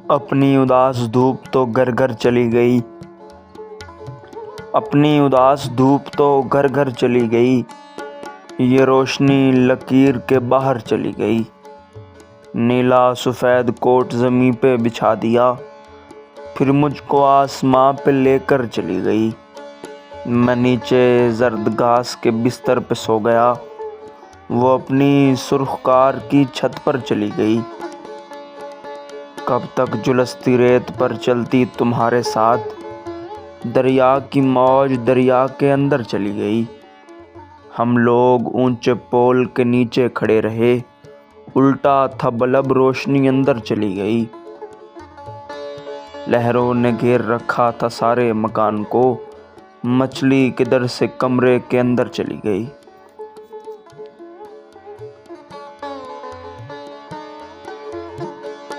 اپنی اداس دھوپ تو گھر گھر چلی گئی، اپنی اداس دھوپ تو گھر گھر چلی گئی، یہ روشنی لکیر کے باہر چلی گئی۔ نیلا سفید کوٹ زمیں پہ بچھا دیا، پھر مجھ کو آسماں پہ لے کر چلی گئی۔ میں نیچے زرد گھاس کے بستر پہ سو گیا، وہ اپنی سرخ کار کی چھت پر چلی گئی۔ کب تک جھلستی ریت پر چلتی تمہارے ساتھ، دریا کی موج دریا کے اندر چلی گئی۔ ہم لوگ اونچے پول کے نیچے کھڑے رہے، الٹا تھا بلب روشنی اندر چلی گئی۔ لہروں نے گھیر رکھا تھا سارے مکان کو، مچھلی کدھر سے کمرے کے اندر چلی گئی۔